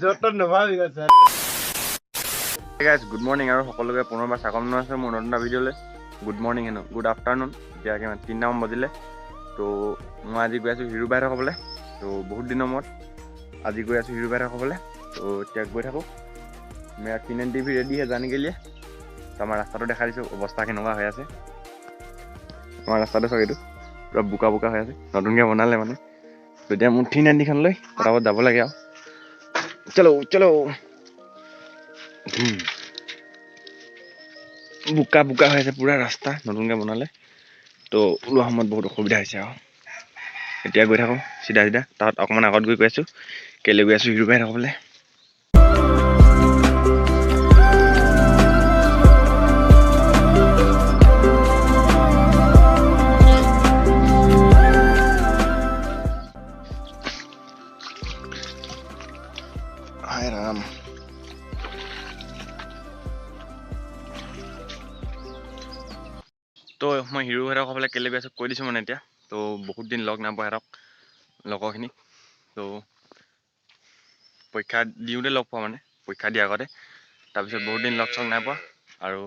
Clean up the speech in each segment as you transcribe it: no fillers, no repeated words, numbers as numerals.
যতন নভাবি গৈছে। Hey guys, good morning আৰু সকলোকে পুনৰবাৰ স্বাগতম জনাইছো মোৰ নতুন ভিডিঅ'লৈ। গুড মৰ্ণিং হেনো, গুড আফটাৰনুন। এতিয়া কিমান 3টা মান বাজিলে। তো মই আজি গৈ আছোঁ হিৰু বাইৰ ক'বলৈ। তো বহুত দিনৰ মূৰত আজি গৈ আছোঁ হিৰু বাইৰ ক'বলৈ। তো এতিয়া গৈ থাকোঁ। মেৰা কিনেন টিভি ৰেডি হে জানে গেলিয়ে। তো আমাৰ ৰাস্তাটো দেখাই দিছোঁ, অৱস্থা কেনেকুৱা হৈ আছে। আমাৰ ৰাস্তাটো চাওক, এইটো পুৰা বোকা বোকা হৈ আছে, নতুনকৈ বনালে মানে। তো এতিয়া মোৰ 390খন লৈ পটাপট যাব লাগে আৰু। চলো চলো। বোকা বোকা হৈ আছে পুৰা ৰাস্তা, নতুনকৈ বনালে। তো ওলোৱা সময়ত বহুত অসুবিধা হৈছে আৰু। এতিয়া গৈ থাকোঁ চিধা চিধা। তাত অকণমান আগত গৈ আছোঁ, কেলৈ গৈ আছোঁ হিৰো বাইৰ ক'বলৈ। হাই ৰাম। তো মই হিৰো বাইৰ ক'বলৈ কেলৈ গৈ আছোঁ কৈ দিছোঁ মানে এতিয়া। তো বহুত দিন লগ নাপাওঁ সিহঁতক, লগৰখিনিক। তো পৰীক্ষা দিওঁতে লগ পোৱা মানে, পৰীক্ষা দিয়াৰ আগতে। তাৰপিছত বহুত দিন লগ চগ নাই পোৱা। আৰু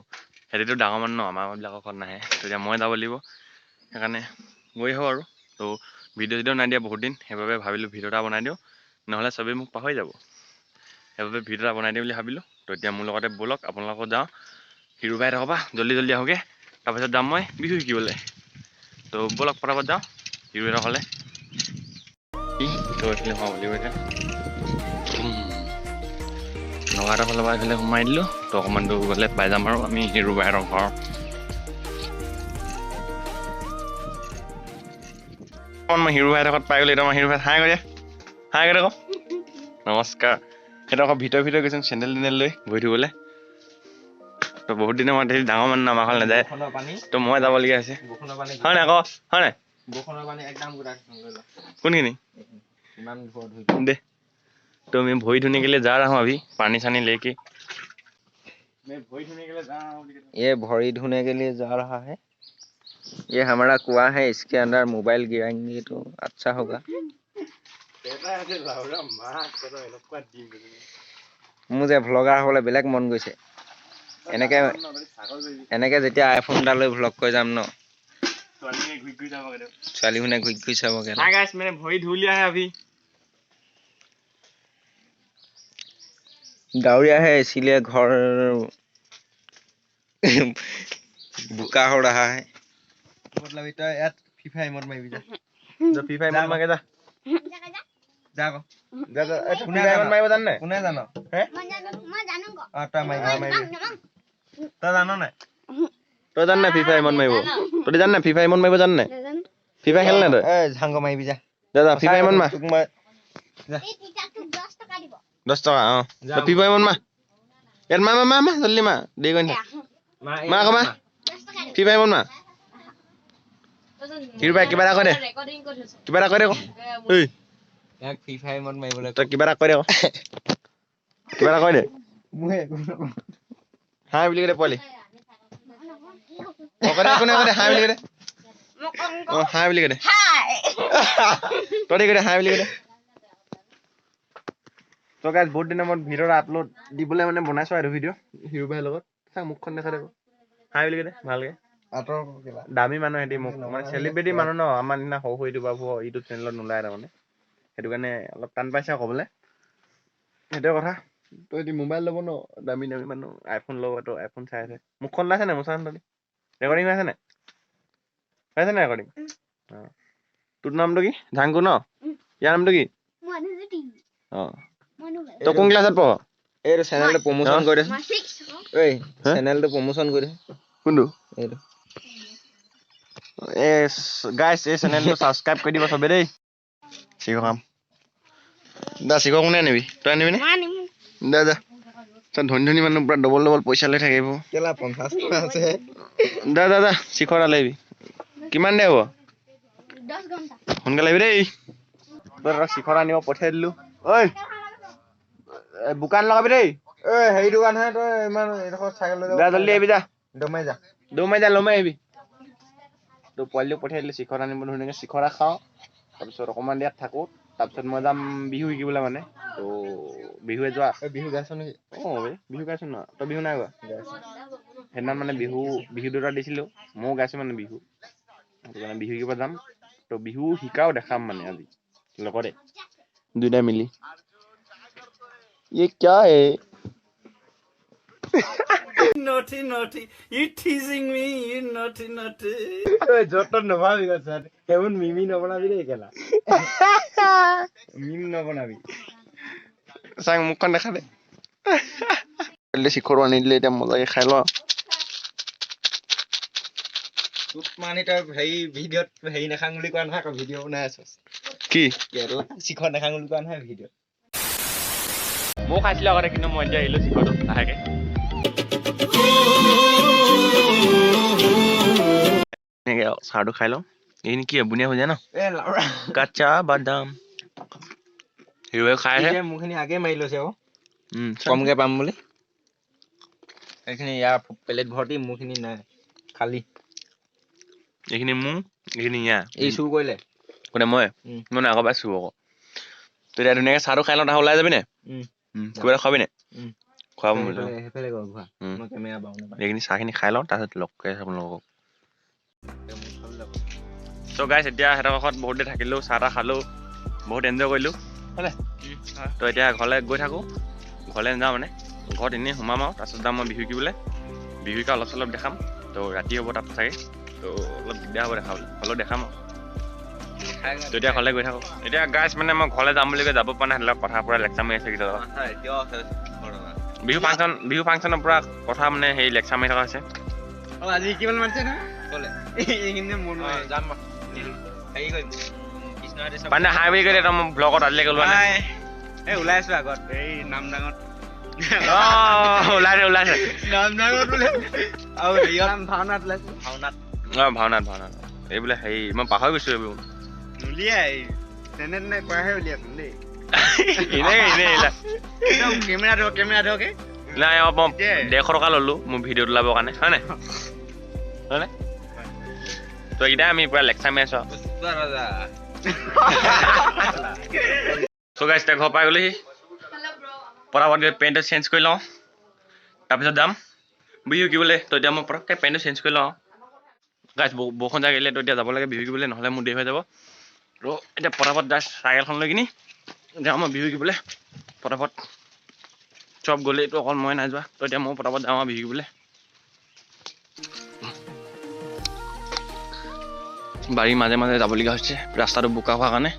সিহঁতিতো ডাঙৰ মানুহ ন, আমাৰবিলাকৰ ঘৰত নাহে। তেতিয়া মই যাব লাগিব, সেইকাৰণে গৈ আহোঁ আৰু। তো ভিডিঅ' চিডিঅ' নাই দিয়া বহুত দিন, সেইবাবে ভাবিলোঁ ভিডিঅ' এটা বনাই দিওঁ, নহ'লে চবেই মোক পাহৰি যাব। সেইবাবে ভিডিঅ' এটা বনাই দিওঁ বুলি ভাবিলোঁ। তো এতিয়া মোৰ লগতে ব'লক আপোনালোকৰ যাওঁ হিৰো বাইৰ পৰা, জল্দি জল্দি আহোঁগৈ। তাৰপিছত যাম মই বিহু শিকিবলৈ। তো ব'লক পটাপট যাওঁ হিৰো বাইৰ ক'লে। তো এইফালে সোমাব লাগিব এতিয়া। নগাঁৱৰ ফালৰ পৰা এইফালে সোমাই দিলোঁ। তো অকণমান দূৰ গ'লে পাই যাম আৰু আমি হিৰো বাইৰ ঘৰ। মই হিৰো বাইৰ ঘৰত পাই গ'লোঁ। এতিয়া মই হিৰো বাইৰ হাই কৰি হাই কৰি কওঁ নমস্কাৰ। সেইটো আকৌ ভিতৰে গৈছোঁ চেণ্ডেল টেণ্ডেল লৈ ভৰি ধুবলৈ। তো বহুত দিনৰ মূৰত ডাঙৰ মানুহ আমাৰ ঘৰলৈ নাযায়। তো মই যাবলগীয়া হৈছে, হয় নাই আকৌ, হয় নাই? কোনখিনি দে। तो मैं भोई धोने के लिए जा रहा हूँ अभी, पानी सानी लेके। मैं भोई धोने के लिए जा रहा हूँ। ये भौरी धोने के लिए जा रहा है। ये हमारा कुआं है, इसके अंदर मोबाइल गिराएंगे तो अच्छा होगा। मुझे भ्लगार হ'বলৈ বেলেগ মন গৈছে। এনেকে যেতিয়া আইফোন এটা লৈ ভ্লগ কৰি যাম ন, ছোৱালীখনে ঘুই ঘুই চাবগে। हाय गाइस, मैंने भोई धो लिया है अभी। डावरिया है इसीलिए घर बुका हो रहा है। मतलब इतना यार फीफा इमोट में भी जा जो फीफा इमोट मांगे जा जा को जा जा फीफा इमोट मांगे जान नहीं कुने जानो हैं मैं जानूंगा आटा माई तो जानो नहीं तो जान नहीं फीफा इमोट में वो तो जान नहीं फीफा इमोट में वो जान नहीं फीफा खेलने तो ए झांगो माई भी जा जा जा फीफा इमोट में तुक मैं এই টিচারটো 10 টাকা দিব 10 টাকা हां तो फीफा इमोट में यार मा जल्दी मा दे कोन मा कमा 10 টাকা দিব फीफा इमोट में हिरो भाई किबा करे किबा करे को ओइ एक फीफा इमोट में बोले तो किबा करे को किबा करे मुहे हां बिली करे पले ओ करे कोने करे हां बिली करे ओ हां बिली करे হাই तोड़ी करे हां बिली करे तो गाइस बहुत दिन में वीडियो अपलोड दिबले माने बनाइছো আৰু ভিডিও হিৰো ভাই লগত চাক মুখখন দেখা দেখো হাই বিলি करे ভালকে आटर केला দামী মানুহ হেতি মোক মানে সেলিব্ৰিটি মানুহ ন আমাৰ নিনা হৌ হৌ ইউটিউব ইউটিউব চেনেলত নোলায় তাৰমানে সেইটো কাৰণে অলপ টান পাইছে ক'বলৈ সেইটো কথা তো এটি মোবাইল ল'ব ন দামী মানুহ আইফোন ল'ব তো আইফোন চাই আছে মুখখন লাইছে না মুছান তলি ৰেকৰ্ডিং আছে না ৰেকৰ্ডিং তোৰ নামটো কি ঝাংকু ন ইয়াৰ নামটো কি মনু জুটি অ মনু তো কোন ক্লাছত পঢ় এই চেনেলটো প্ৰমোচন কৰি দে। মই 6 এই চেনেলটো প্ৰমোচন কৰি দে। কোনটো এইটো গাইস এই চেনেলটো সাবস্ক্ৰাইব কৰি দিব সবে দেই শিখো কাম দা শিখো কোনে আনিবি তই আনিবি নে মানিম দা দা তই ধনী মানুহ পুৰা ডবল ডবল পইচা লৈ থাকিব केला 50 টাকা আছে দা দা দা শিখৰ আলাইবি কিমান দে হ'ব 10 ঘন্টা সোনকালে আহিবি দেই তই শিখৰ আনিব পঠাই দিলো ঐ বুকান লগাবি দেই ए হেৰি দোকান হে তই ইমান এডখৰ চাইকেল লৈ যা জলদি আহিবি যা দমাই যা দৌমাই যা লমাই আহিবি তো পোৱালিও পঠিয়াই দিলোঁ শিখৰ আনিব ধুনীয়াকৈ শিখৰা খাওঁ তাৰপিছত অকণমান ইয়াত থাকোঁ তাৰপিছত মই যাম বিহু শিকিবলৈ মানে তো বিহুৱে যোৱা বিহু গাইছ নেকি? অঁ বিহু গাইছোঁ ন তই বিহু নাই গোৱা সেইদিনা মানে বিহু দুটা দিছিলোঁ ময়ো গাইছোঁ মানে বিহু সেইটো কাৰণে বিহু শিকিব যাম তো বিহু শিকাও দেখাম মানে আজি লগতে দুইটাই মিলি ये क्या है naughty, naughty. You teasing me, you naughty, naughty. যতন নভাবি স্যার কেমন মিমি নবনাবি রে কেলা মিম নবনাবি চাং মুখখন দেখা দে শিখৰো আনি দিলে এতিয়া মজাকে খাই লওঁ তোক মানে তই হেৰি ভিডিঅ'ত হেৰি নাখাং বুলি কোৱা নহয় আকৌ ভিডিঅ' বনাই আছ কি কেলা শিখৰ নাখাং বুলি কোৱা নহয় ভিডিঅ'ত ময়ো খাইছিলোঁ আগতে কিন্তু মই এতিয়া আহিলোঁ শিখৰটো লাহেকে এনেকৈ চাহটো খাই লওঁ এইখিনি কি বুনিয়া হৈ যায় ন এ লাউৰা কাচ্চা বাদাম হিৰোৱে খাই আছে মোৰখিনি আগে মাৰি লৈছে আকৌ কমকৈ কমকে পাম বুলি এইখিনি ইয়াৰ প্লেট ভৰ্তি মোৰখিনি নাই খালি এইখিনি মোৰ এইখিনি ইয়া এই চুৰ কৰিলে কোনে মই মানে আগৰ পৰাই চুৰ আকৌ তেতিয়া ধুনীয়াকৈ চাহটো খাই লওঁ তাহা ওলাই যাবি নে কিবা এটা খোৱাবি নে খুৱাব সেইফালে গ'ল ঘূৰা মই কেমেৰা পাওঁ নাপাওঁ এইখিনি চাহখিনি খাই লওঁ তাৰপিছত লগ কৰি আপোনালোকক চ' গাইছ এতিয়া সিহঁতৰ কাষত বহুত দেৰি থাকিলোঁ চাহ তাহ খালোঁ বহুত এনজয় কৰিলোঁ হয়নে তো এতিয়া ঘৰলৈ গৈ থাকোঁ ঘৰলৈ নাযাওঁ মানে ঘৰত এনেই সোমাম আৰু তাৰপিছত যাম মই বিহু শিকিবলৈ বিহু শিকা অলপ চলপ দেখাম তো ৰাতি হ'ব তাত চাগে তো অলপ দিগদাৰ হ'ব দেখাবলৈ হ'লেও দেখাম আৰু তো এতিয়া ঘৰলৈ গৈ থাকোঁ এতিয়া গাইছ মানে মই ঘৰলৈ যাম বুলি কৈ যাব পৰা নাই সেইবিলাক কথা পূৰা লেকচাৰ মাৰি আছে কেইটা বিহু ফাংচনৰ পৰা কথা মানে হেৰি লেকচাৰ মাৰি থকা হৈছে আজি কিমান মাতিছে নহয় ক'লে এইখিনি মন যাম হেৰি কৰিম মানে হাই বুলি কৈ মই ব্লগত আজিলৈকে ওলোৱা নাই এই ওলাই আছো আগত এই নামদাঙত ওলাইছে নামদাঙত বোলে আৰু হেৰিয়ত ভাওনাত ওলাইছো ভাওনাত এই বোলে হেৰি মই পাহৰি গৈছোঁ এইবোৰ উলিয়াই তেনে কৰাহে উলিয়াচোন দেই কেমেৰা ধৰকে নাই মই 150 টকা ল'লোঁ মোৰ ভিডিঅ'ত ওলাবৰ কাৰণে হয় নাই তই এইকেইটাই আমি পুৰা লেকচাৰ মাৰি আছোঁ চ' গাইছ এতিয়া ঘৰ পাই গ'লেহি পৰাপত গৈ পেণ্টটো চেঞ্জ কৰি লওঁ তাৰপিছত যাম বিহু শিকিবলৈ তো এতিয়া মই পটককৈ পেণ্টটো চেঞ্জ কৰি লওঁ গাইছ বৰষুণ জাক এৰিলে তো এতিয়া যাব লাগে বিহু শিকিবলৈ নহ'লে মোৰ দেৰি হৈ যাব তো এতিয়া পটাপট জাষ্ট চাইকেলখন লৈ কিনি যাওঁ মই বিহু শিকিবলৈ পটাপট চব গ'লেইতো অকল মই নাই যোৱা তো এতিয়া মই পটাপট যাওঁ আৰু বিহু শিকিবলৈ বাৰীৰ মাজে মাজে যাবলগীয়া হৈছে ৰাস্তাটো বোকা হোৱাৰ কাৰণে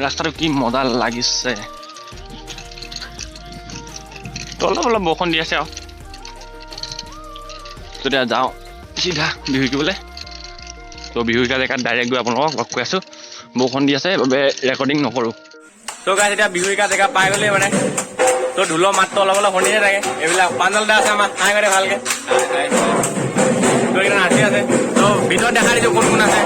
ৰাস্তাটো কি মজা লাগিছে তো অলপ অলপ বৰষুণ দি আছে আৰু তেতিয়া যাওঁ চিধা বিহু শিকিবলৈ তো বিহু শিকা জেগাত ডাইৰেক্ট গৈ আপোনালোকক লগ কৰি আছোঁ বৰষুণ দি আছে বাবে ৰেকৰ্ডিং নকৰোঁ তো গাইছ এতিয়া বিহু শিকা জেগা পাই গ'লেই মানে তো ঢোলৰ মাতটো অলপ অলপ শুনিহে থাকে এইবিলাক পাঞ্জল দা আছে আমাৰ হাই কৰে ভালকৈ তো এইকেইটা নাচি আছে তো ভিতৰত দেখা দিছোঁ কোন কোন আছে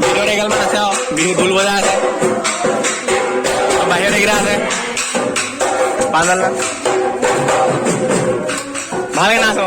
ভিতৰত এগালমান আছে আৰু বিহু ঢোল বজা আছে বাহিৰত এইকেইটা আছে পাঞ্জল দা ভালকৈ নাচ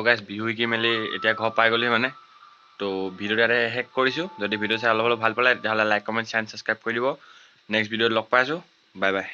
গাইজ বিহু শিকি মেলি এতিয়া ঘৰ পাই গ'লি মানে তো ভিডিঅ'টো ইয়াতে শেষ কৰিছোঁ যদি ভিডিঅ' চাই অলপ ভাল পালে তেতিয়াহ'লে লাইক কমেণ্ট শ্বেয়াৰ ছাবস্ক্ৰাইব কৰি দিব নেক্সট ভিডিঅ'ত লগ পাই আছোঁ বাই বাই